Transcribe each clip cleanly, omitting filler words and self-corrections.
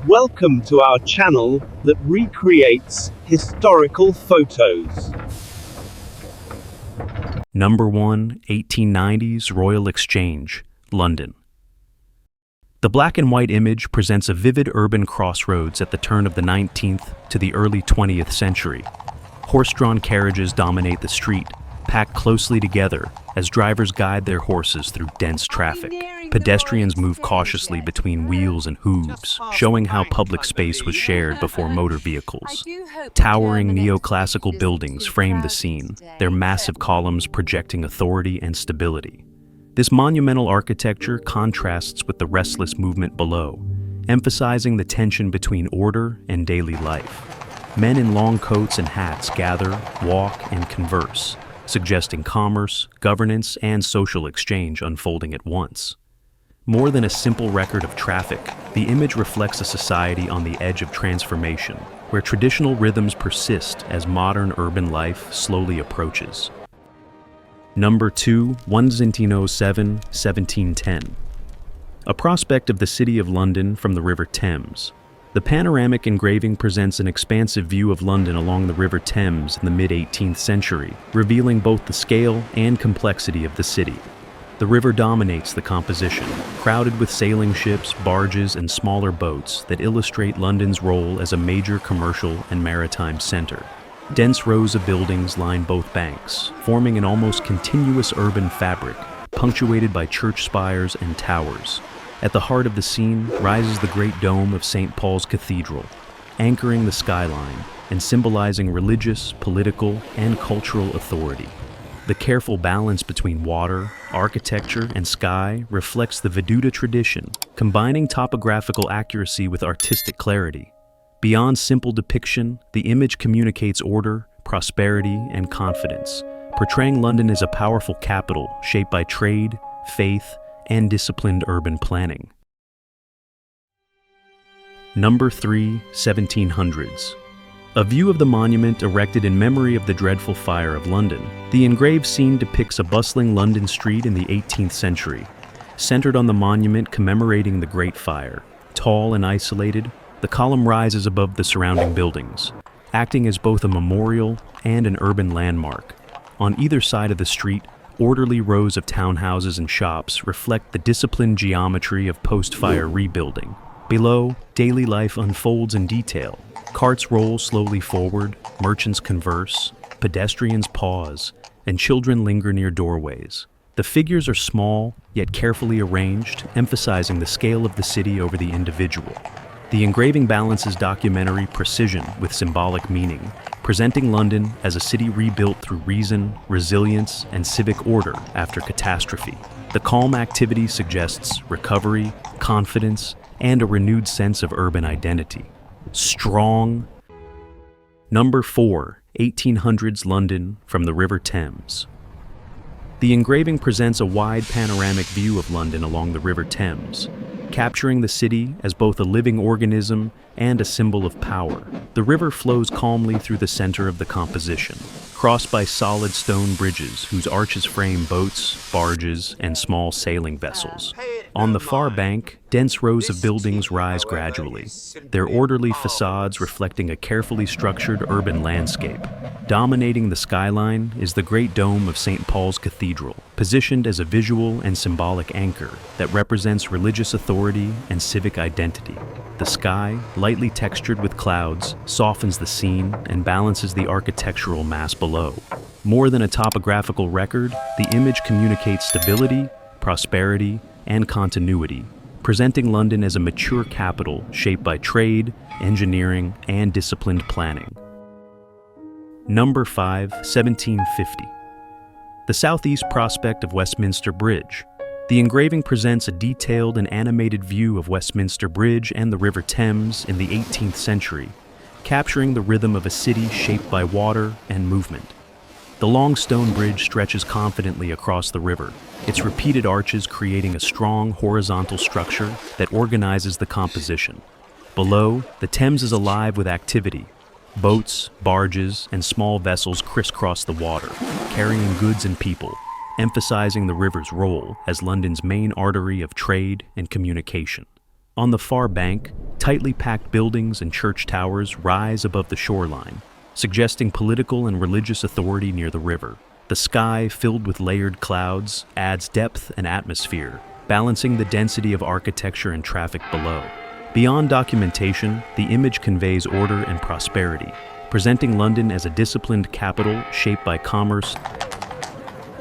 Welcome to our channel that recreates historical photos. Number 1, 1890s Royal Exchange, London. The black and white image presents a vivid urban crossroads at the turn of the 19th to the early 20th century. Horse-drawn carriages dominate the street, packed closely together as drivers guide their horses through dense traffic. Pedestrians move cautiously between wheels and hooves, showing how public space was shared before motor vehicles. Towering neoclassical buildings frame the scene, their massive columns projecting authority and stability. This monumental architecture contrasts with the restless movement below, emphasizing the tension between order and daily life. Men in long coats and hats gather, walk, and converse, suggesting commerce, governance, and social exchange unfolding at once. More than a simple record of traffic, the image reflects a society on the edge of transformation, where traditional rhythms persist as modern urban life slowly approaches. Number 2, 1707, 1710. A prospect of the City of London from the River Thames. The panoramic engraving presents an expansive view of London along the River Thames in the mid-18th century, revealing both the scale and complexity of the city. The river dominates the composition, crowded with sailing ships, barges, and smaller boats that illustrate London's role as a major commercial and maritime center. Dense rows of buildings line both banks, forming an almost continuous urban fabric, punctuated by church spires and towers. At the heart of the scene rises the great dome of St. Paul's Cathedral, anchoring the skyline and symbolizing religious, political, and cultural authority. The careful balance between water, architecture, and sky reflects the Veduta tradition, combining topographical accuracy with artistic clarity. Beyond simple depiction, the image communicates order, prosperity, and confidence, portraying London as a powerful capital shaped by trade, faith, and disciplined urban planning. Number 3, 1700s. A view of the monument erected in memory of the dreadful fire of London. The engraved scene depicts a bustling London street in the 18th century, centered on the monument commemorating the Great Fire. Tall and isolated, the column rises above the surrounding buildings, acting as both a memorial and an urban landmark. On either side of the street, orderly rows of townhouses and shops reflect the disciplined geometry of post-fire rebuilding. Below, daily life unfolds in detail. Carts roll slowly forward, merchants converse, pedestrians pause, and children linger near doorways. The figures are small, yet carefully arranged, emphasizing the scale of the city over the individual. The engraving balances documentary precision with symbolic meaning, presenting London as a city rebuilt through reason, resilience, and civic order after catastrophe. The calm activity suggests recovery, confidence, and a renewed sense of urban identity. Strong. Number 4, 1800s London from the River Thames. The engraving presents a wide panoramic view of London along the River Thames, capturing the city as both a living organism and a symbol of power. The river flows calmly through the center of the composition, crossed by solid stone bridges whose arches frame boats, barges, and small sailing vessels. On the far bank, dense rows of buildings rise gradually, their orderly facades reflecting a carefully structured urban landscape. Dominating the skyline is the great dome of St. Paul's Cathedral, positioned as a visual and symbolic anchor that represents religious authority and civic identity. The sky, lightly textured with clouds, softens the scene and balances the architectural mass below. More than a topographical record, the image communicates stability, prosperity, and continuity, presenting London as a mature capital shaped by trade, engineering, and disciplined planning. Number 5, 1750. The southeast prospect of Westminster Bridge. The engraving presents a detailed and animated view of Westminster Bridge and the River Thames in the 18th century, capturing the rhythm of a city shaped by water and movement. The long stone bridge stretches confidently across the river, its repeated arches creating a strong horizontal structure that organizes the composition. Below, the Thames is alive with activity. Boats, barges, and small vessels crisscross the water, carrying goods and people, emphasizing the river's role as London's main artery of trade and communication. On the far bank, Tightly packed buildings and church towers rise above the shoreline, suggesting political and religious authority near the river. The sky, filled with layered clouds, adds depth and atmosphere, balancing the density of architecture and traffic below. Beyond documentation, the image conveys order and prosperity, presenting London as a disciplined capital shaped by commerce.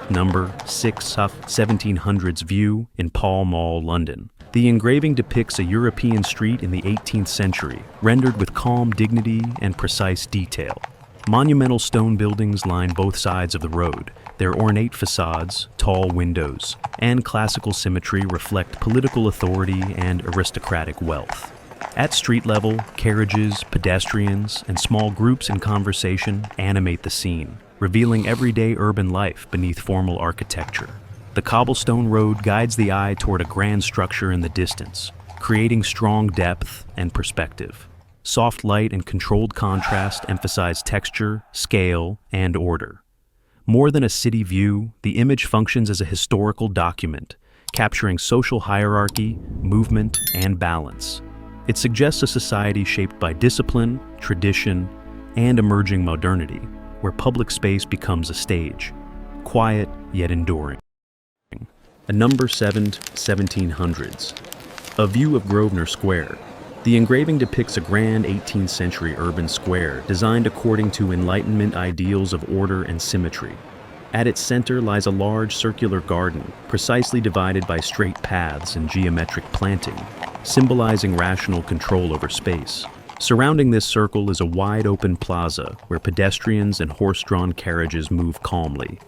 Number 6, 1700s view in Pall Mall, London. The engraving depicts a European street in the 18th century, rendered with calm dignity and precise detail. Monumental stone buildings line both sides of the road. Their ornate facades, tall windows, and classical symmetry reflect political authority and aristocratic wealth. At street level, carriages, pedestrians, and small groups in conversation animate the scene, revealing everyday urban life beneath formal architecture. The cobblestone road guides the eye toward a grand structure in the distance, creating strong depth and perspective. Soft light and controlled contrast emphasize texture, scale, and order. More than a city view, the image functions as a historical document, capturing social hierarchy, movement, and balance. It suggests a society shaped by discipline, tradition, and emerging modernity, where public space becomes a stage, quiet yet enduring. Number 7, 1700s. A view of Grosvenor Square. The engraving depicts a grand 18th century urban square designed according to Enlightenment ideals of order and symmetry. At its center lies a large circular garden, precisely divided by straight paths and geometric planting, symbolizing rational control over space. Surrounding this circle is a wide open plaza where pedestrians and horse-drawn carriages move calmly,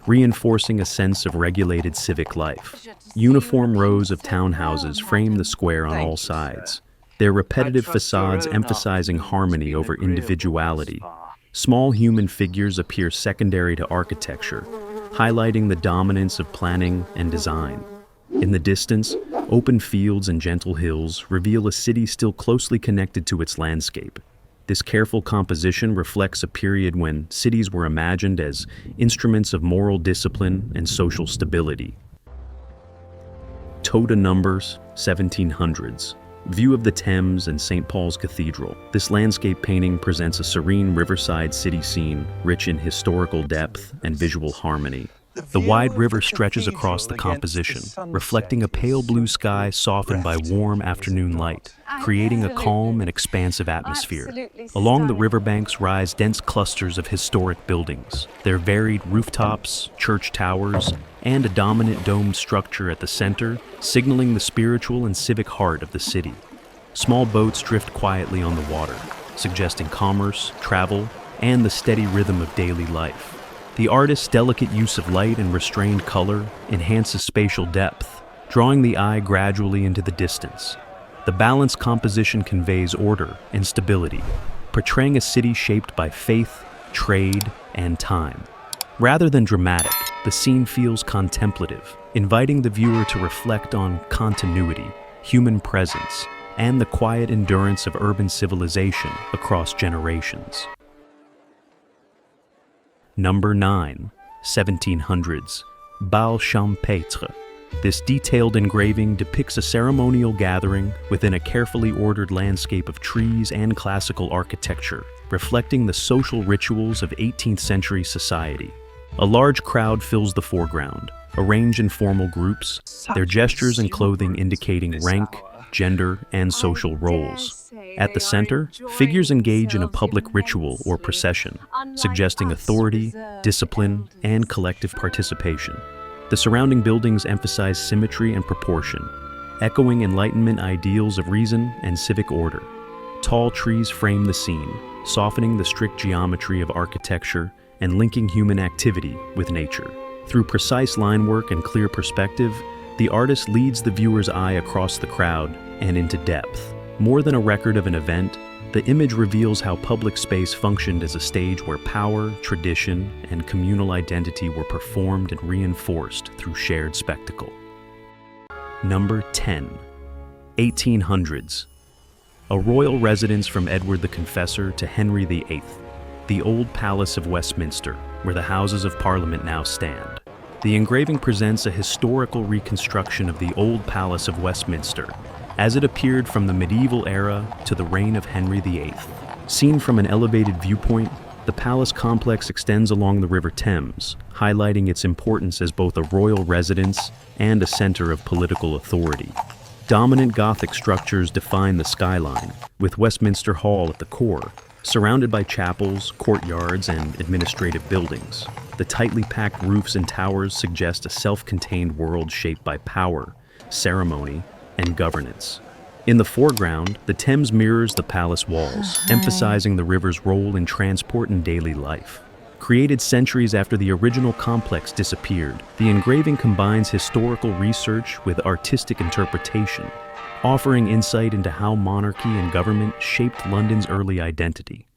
reinforcing a sense of regulated civic life. Uniform rows of townhouses frame the square on all sides, their repetitive facades emphasizing harmony over individuality. Small human figures appear secondary to architecture, highlighting the dominance of planning and design. In the distance, open fields and gentle hills reveal a city still closely connected to its landscape. This careful composition reflects a period when cities were imagined as instruments of moral discipline and social stability. Tota numbers, 1700s. View of the Thames and St. Paul's Cathedral. This landscape painting presents a serene riverside city scene, rich in historical depth and visual harmony. The wide river stretches across the composition, reflecting a pale blue sky softened by warm afternoon light, creating a calm and expansive atmosphere. Along the riverbanks rise dense clusters of historic buildings, their varied rooftops, church towers, and a dominant domed structure at the center, signaling the spiritual and civic heart of the city. Small boats drift quietly on the water, suggesting commerce, travel, and the steady rhythm of daily life. The artist's delicate use of light and restrained color enhances spatial depth, drawing the eye gradually into the distance. The balanced composition conveys order and stability, portraying a city shaped by faith, trade, and time. Rather than dramatic, the scene feels contemplative, inviting the viewer to reflect on continuity, human presence, and the quiet endurance of urban civilization across generations. Number 9, 1700s. Bal Champêtre. This detailed engraving depicts a ceremonial gathering within a carefully ordered landscape of trees and classical architecture, reflecting the social rituals of 18th century society. A large crowd fills the foreground, arranged in formal groups, their gestures and clothing indicating rank, gender, and social roles. At the center, figures engage in a public ritual or procession, suggesting authority, discipline, and collective participation. The surrounding buildings emphasize symmetry and proportion, echoing Enlightenment ideals of reason and civic order. Tall trees frame the scene, softening the strict geometry of architecture and linking human activity with nature. Through precise line work and clear perspective, the artist leads the viewer's eye across the crowd and into depth. More than a record of an event, the image reveals how public space functioned as a stage where power, tradition, and communal identity were performed and reinforced through shared spectacle. Number 10, 1800s. A royal residence from Edward the Confessor to Henry VIII, the old Palace of Westminster, where the Houses of Parliament now stand. The engraving presents a historical reconstruction of the old Palace of Westminster, as it appeared from the medieval era to the reign of Henry VIII. Seen from an elevated viewpoint, the palace complex extends along the River Thames, highlighting its importance as both a royal residence and a center of political authority. Dominant Gothic structures define the skyline, with Westminster Hall at the core, surrounded by chapels, courtyards, and administrative buildings. The tightly packed roofs and towers suggest a self-contained world shaped by power, ceremony, and governance. In the foreground, the Thames mirrors the palace walls, emphasizing the river's role in transport and daily life. Created centuries after the original complex disappeared, the engraving combines historical research with artistic interpretation, offering insight into how monarchy and government shaped London's early identity.